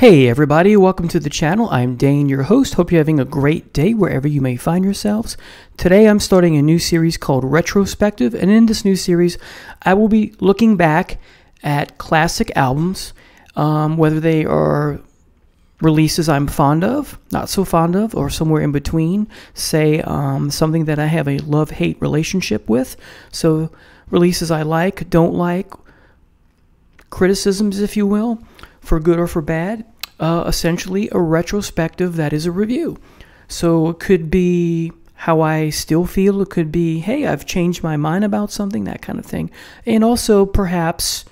Hey everybody, welcome to the channel. I'm Dane, your host. Hope you're having a great day wherever you may find yourselves. Today I'm starting a new series called Retrospective, and in this new series I will be looking back at classic albums, whether they are releases I'm fond of, not so fond of, or somewhere in between. Say something that I have a love-hate relationship with. So releases I like, don't like, criticisms if you will, for good or for bad. Essentially a retrospective that is a review. So it could be how I still feel. It could be, hey, I've changed my mind about something, that kind of thing. And also perhaps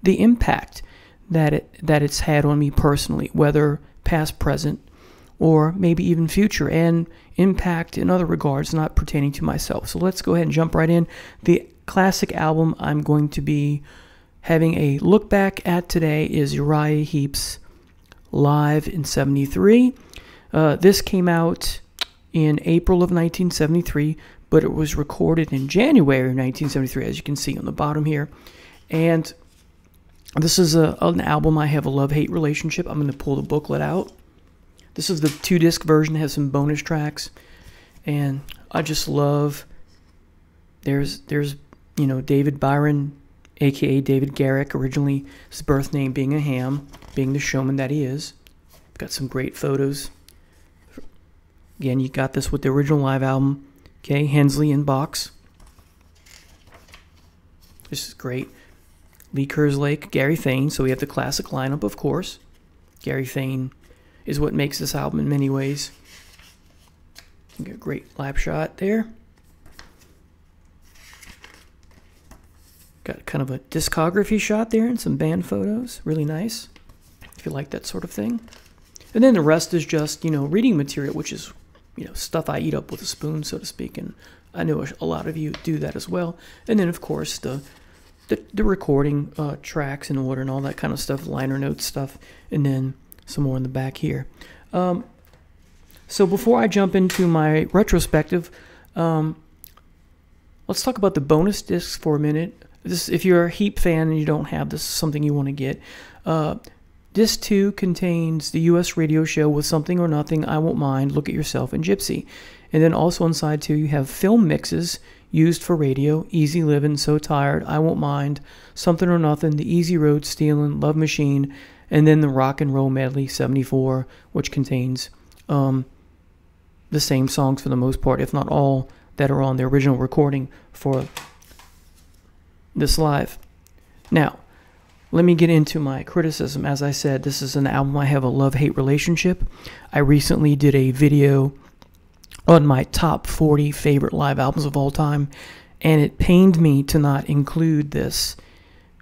the impact that it's had on me personally, whether past, present, or maybe even future, and impact in other regards not pertaining to myself. So let's go ahead and jump right in. The classic album I'm going to be having a look back at today is Uriah Heep's Live in 73. This came out in April of 1973, but it was recorded in January of 1973, as you can see on the bottom here. And this is an album I have a love-hate relationship. I'm going to pull the booklet out. This is the 2-disc version. It has some bonus tracks, and I just love. There's you know, David Byron, aka David Garrick, originally his birth name being a ham, being the showman that he is. Got some great photos. Again, you got this with the original live album. Okay, Hensley in box. This is great. Lee Kerslake, Gary Thayne. So we have the classic lineup, of course. Gary Thayne is what makes this album in many ways. You got a great lap shot there. Got kind of a discography shot there and some band photos. Really nice, if you like that sort of thing. And then the rest is just, you know, reading material, which is, you know, stuff I eat up with a spoon, so to speak. And I know a lot of you do that as well. And then, of course, the recording tracks in order and all that kind of stuff, liner notes stuff, and then some more in the back here. So before I jump into my retrospective, let's talk about the bonus discs for a minute. This, if you're a Heep fan and you don't have this, is something you want to get. Disc 2 contains the U.S. radio show With Something or Nothing, I Won't Mind, Look at Yourself, and Gypsy. And then also on side 2 you have film mixes used for radio, Easy Livin', So Tired, I Won't Mind, Something or Nothing, The Easy Road, Stealin', Love Machine, and then the Rock and Roll Medley 74, which contains the same songs for the most part, if not all, that are on the original recording for this live. Now, let me get into my criticism. As I said, this is an album I have a love-hate relationship. I recently did a video on my top 40 favorite live albums of all time, and it pained me to not include this,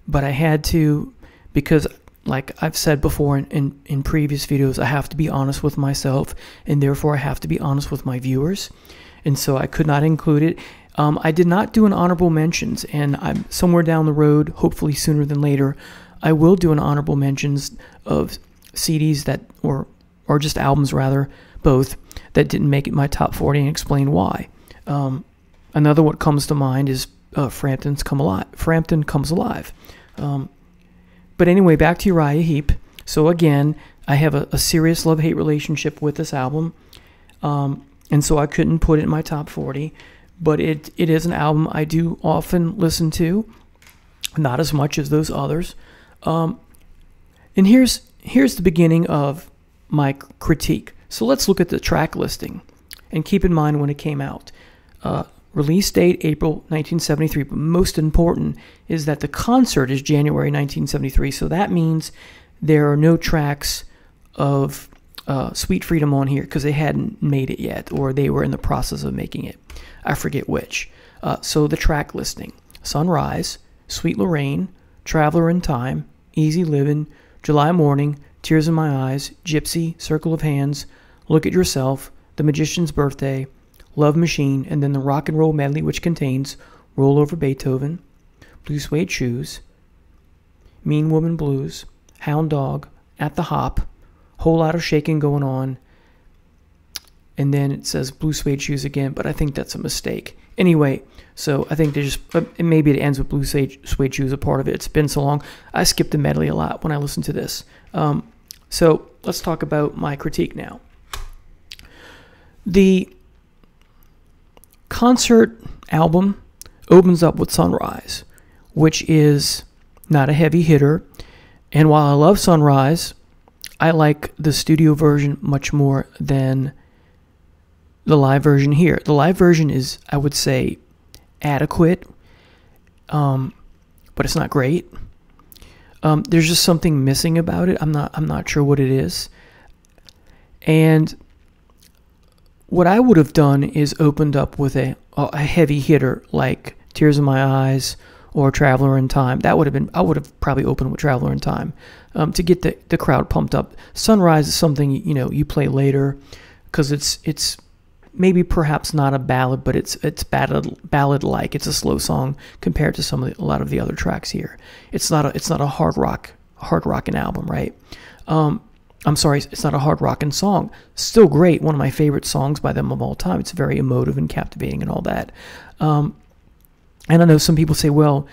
but I had to, because like I've said before in previous videos, I have to be honest with myself, and therefore I have to be honest with my viewers, and so I could not include it. I did not do an honorable mentions, and I'm somewhere down the road, hopefully sooner than later, I will do an honorable mentions of CDs that, or just albums rather, both, that didn't make it my top 40 and explain why. Another what comes to mind is Frampton Comes Alive. But anyway, back to Uriah Heep. So again, I have a serious love-hate relationship with this album, and so I couldn't put it in my top 40. But it is an album I do often listen to, not as much as those others. And here's the beginning of my critique. So let's look at the track listing, and keep in mind when it came out. Release date April 1973, but most important is that the concert is January 1973. So that means there are no tracks of Sweet Freedom on here because they hadn't made it yet, or they were in the process of making it. I forget which. So the track listing: Sunrise, Sweet Lorraine, Traveler in Time, Easy Livin', July Morning, Tears in My Eyes, Gypsy, Circle of Hands, Look at Yourself, The Magician's Birthday, Love Machine, and then the Rock and Roll Medley, which contains Roll Over Beethoven, Blue Suede Shoes, Mean Woman Blues, Hound Dog, At the Hop, Whole Lot of Shaking Going On, and then it says Blue Suede Shoes again, but I think that's a mistake. Anyway, so I think they just, maybe it ends with Blue Suede Shoes, a part of it. It's been so long. I skip the medley a lot when I listen to this. So let's talk about my critique now. The concert album opens up with Sunrise, which is not a heavy hitter. And while I love Sunrise, I like the studio version much more than the live version here. The live version is, I would say, adequate, but it's not great. There's just something missing about it. I'm not sure what it is. And what I would have done is opened up with a heavy hitter like Tears in My Eyes or Traveler in Time. I would have probably opened with Traveler in Time to get the crowd pumped up. Sunrise is something you play later because it's maybe perhaps not a ballad, but it's ballad-like. It's a slow song compared to a lot of the other tracks here. It's not a hard rockin' album, right? I'm sorry, it's not a hard rockin' song. Still great, one of my favorite songs by them of all time. It's very emotive and captivating and all that. And I know some people say, well,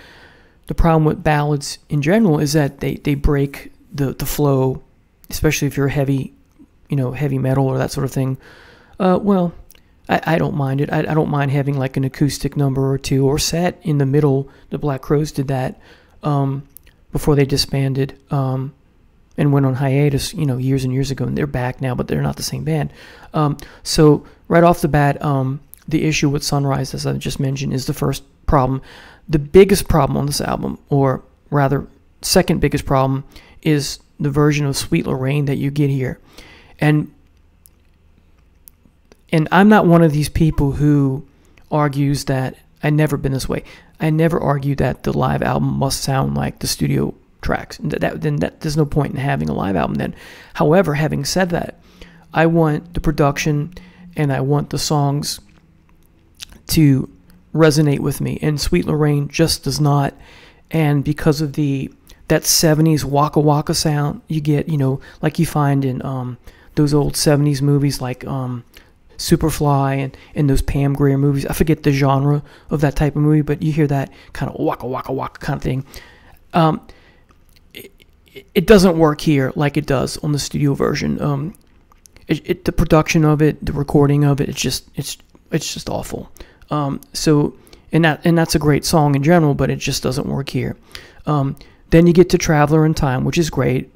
the problem with ballads in general is that they break the flow, especially if you're heavy metal or that sort of thing. Well, I don't mind it. I don't mind having like an acoustic number or two or set in the middle. The Black Crowes did that before they disbanded and went on hiatus, years and years ago. And they're back now, but they're not the same band. So right off the bat, the issue with Sunrise, as I just mentioned, is the first problem. The biggest problem on this album, or rather second biggest problem, is the version of Sweet Lorraine that you get here. And I'm not one of these people who argues that, I've never been this way, I never argue that the live album must sound like the studio tracks. Then there's no point in having a live album then. However, having said that, I want the production and I want the songs to resonate with me, and Sweet Lorraine just does not. And because of that 70s waka waka sound you get, like you find in those old 70s movies like Superfly and those Pam Grier movies. I forget the genre of that type of movie, but you hear that kind of waka waka waka kind of thing. It doesn't work here like it does on the studio version. The production of it, the recording of it, it's just awful. So that's a great song in general, but it just doesn't work here. Then you get to Traveler in Time, which is great.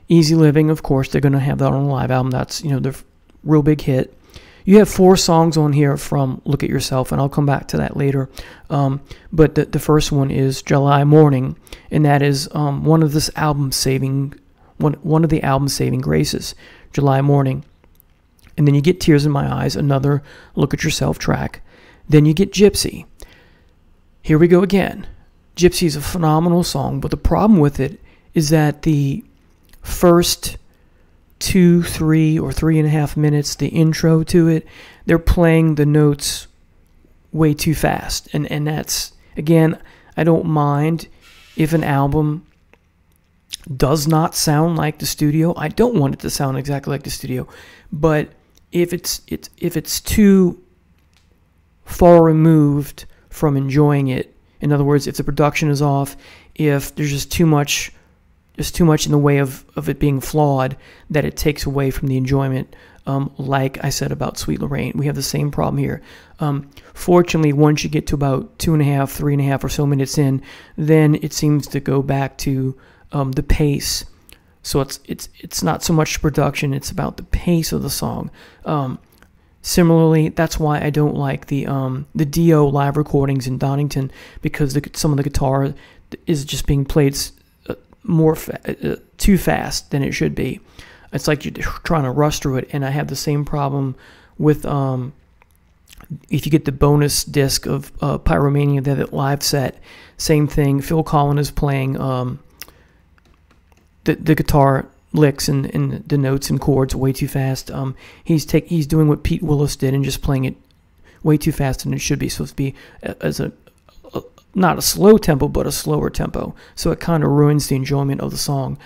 Easy Living, of course, they're going to have that on a live album. That's the real big hit. You have 4 songs on here from Look at Yourself, and I'll come back to that later. But the first one is July Morning, and that is one of the album saving graces, July Morning. And then you get Tears in My Eyes, another Look at Yourself track. Then you get Gypsy. Here we go again. Gypsy is a phenomenal song, but the problem with it is that the first 2, 3, or 3.5 minutes, the intro to it, they're playing the notes way too fast. And that's, again, I don't mind if an album does not sound like the studio. I don't want it to sound exactly like the studio. But if it's too far removed from enjoying it, in other words, if the production is off, if there's just too much in the way of it being flawed, that it takes away from the enjoyment. Like I said about Sweet Lorraine, we have the same problem here. Fortunately, once you get to about 2.5, 3.5 or so minutes in, then it seems to go back to the pace. So it's not so much production; it's about the pace of the song. Similarly, that's why I don't like the Dio live recordings in Donington, because some of the guitar is just being played too fast than it should be. It's like you're trying to rush through it, and I have the same problem with if you get the bonus disc of Pyromania, that live set, same thing. Phil Collins is playing the guitar licks and the notes and chords way too fast. He's doing what Pete Willis did and just playing it way too fast than it should be. Supposed to be as not a slow tempo, but a slower tempo. So it kind of ruins the enjoyment of the song.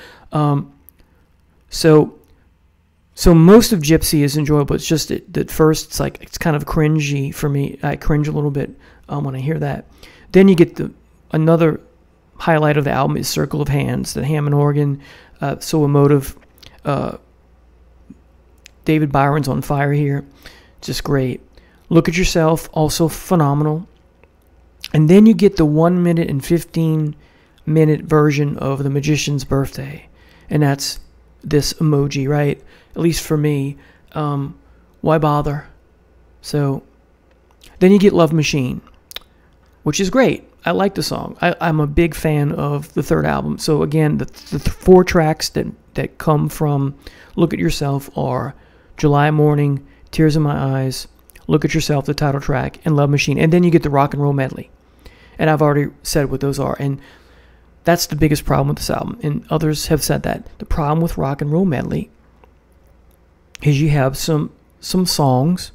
So most of Gypsy is enjoyable. It's just that first, it's kind of cringy for me. I cringe a little bit when I hear that. Then you get another highlight of the album is Circle of Hands, the Hammond organ, so emotive. David Byron's on fire here. Just great. Look at Yourself, also phenomenal. And then you get the 1 minute and 15-minute version of The Magician's Birthday. And that's this emoji, right? At least for me. Why bother? So then you get Love Machine, which is great. I like the song. I'm a big fan of the third album. So again, the 4 tracks that come from Look at Yourself are July Morning, Tears in My Eyes, Look at Yourself, the title track, and Love Machine. And then you get the rock and roll medley. And I've already said what those are. And that's the biggest problem with this album. And others have said that. The problem with rock and roll medley is you have some songs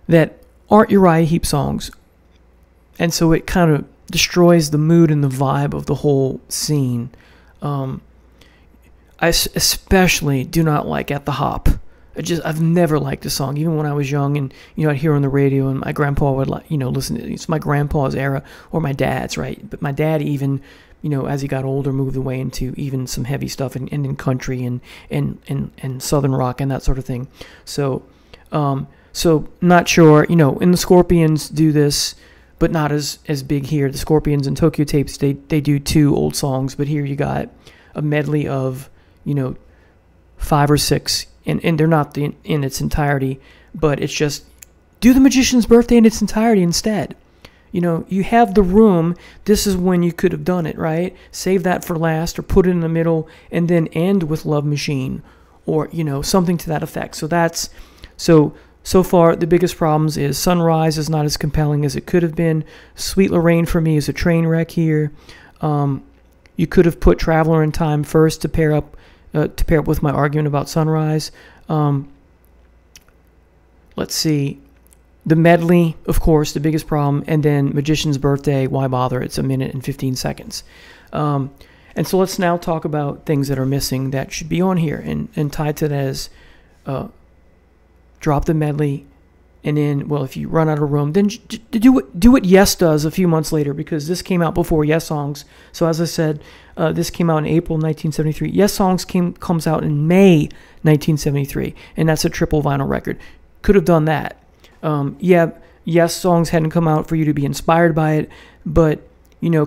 that aren't Uriah Heep songs. And so it kind of destroys the mood and the vibe of the whole scene. I especially do not like At the Hop. I've never liked the song, even when I was young, and I'd hear on the radio, and my grandpa would listen to it. It's my grandpa's era, or my dad's, right? But my dad even, as he got older, moved away into even some heavy stuff and in country and southern rock and that sort of thing. So not sure, and the Scorpions do this, but not as big here. The Scorpions and Tokyo Tapes, they do 2 old songs, but here you got a medley of 5 or 6. And they're not in its entirety, but it's just do The Magician's Birthday in its entirety instead. You have the room. This is when you could have done it, right? Save that for last, or put it in the middle, and then end with Love Machine, or something to that effect. So that's so far the biggest problems is Sunrise is not as compelling as it could have been. Sweet Lorraine for me is a train wreck here. You could have put Traveler in Time first to pair up with my argument about Sunrise. Let's see. The medley, of course, the biggest problem. And then Magician's Birthday, why bother? It's 1 minute and 15 seconds. And so let's now talk about things that are missing that should be on here. And tied to that is drop the medley. And then, well, if you run out of room, then do what Yes does a few months later, because this came out before Yes Songs. So as I said, this came out in April 1973. Yes Songs comes out in May 1973, and that's a triple vinyl record. Could have done that. Yes Songs hadn't come out for you to be inspired by it, but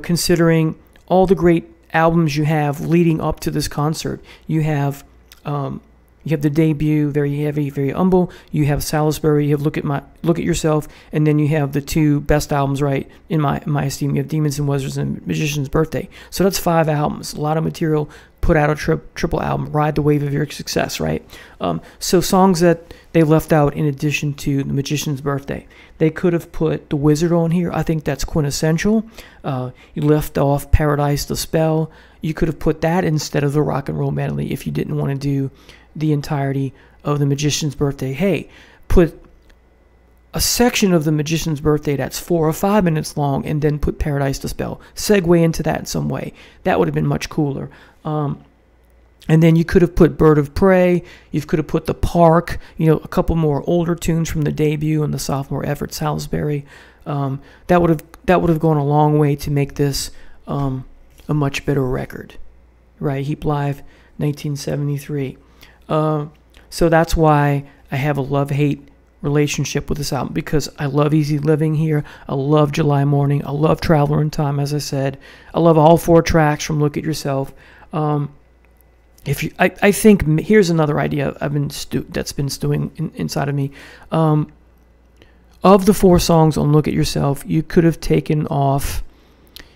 considering all the great albums you have leading up to this concert, you have the debut, Very Heavy, Very Humble. You have Salisbury. You have Look at Yourself, and then you have the 2 best albums, right? In my esteem, you have Demons and Wizards and Magician's Birthday. So that's 5 albums. A lot of material. Put out a triple album. Ride the wave of your success, right? So songs that they left out in addition to The Magician's Birthday. They could have put The Wizard on here. I think that's quintessential. You left off Paradise the Spell. You could have put that instead of the rock and roll medley if you didn't want to do the entirety of The Magician's Birthday. Hey, put a section of The Magician's Birthday that's 4 or 5 minutes long, and then put Paradise the Spell. Segue into that in some way. That would have been much cooler. And then you could have put Bird of Prey. You could have put The Park. A couple more older tunes from the debut and the sophomore effort, Salisbury. That would have gone a long way to make this a much better record. Right? Heep Live, 1973. So that's why I have a love-hate relationship with this album, because I love Easy Living here. I love July Morning. I love Traveler in Time, as I said. I love all 4 tracks from Look at Yourself. I think here's another idea that's been stewing inside of me. Of the 4 songs on Look at Yourself, you could have taken off.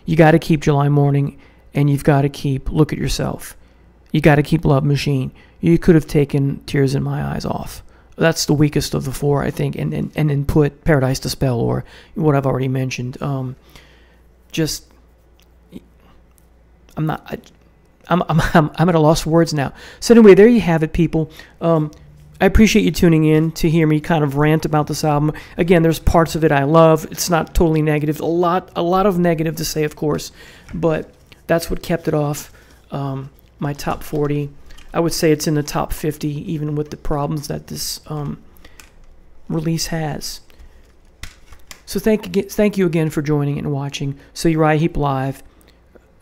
You got to keep July Morning, and you've got to keep Look at Yourself. You got to keep Love Machine. You could have taken Tears in My Eyes off. That's the weakest of the 4, I think, and then put Paradise the Spell, or what I've already mentioned. I'm at a loss for words now. So anyway, there you have it, people. I appreciate you tuning in to hear me kind of rant about this album. Again, there's parts of it I love. It's not totally negative. A lot of negative to say, of course, but that's what kept it off my top 40. I would say it's in the top 50, even with the problems that this release has. So thank you again for joining and watching. So Uriah Heep Live,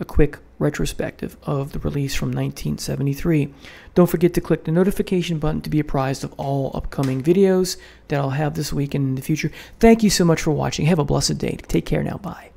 a quick retrospective of the release from 1973. Don't forget to click the notification button to be apprised of all upcoming videos that I'll have this week and in the future. Thank you so much for watching. Have a blessed day. Take care now. Bye.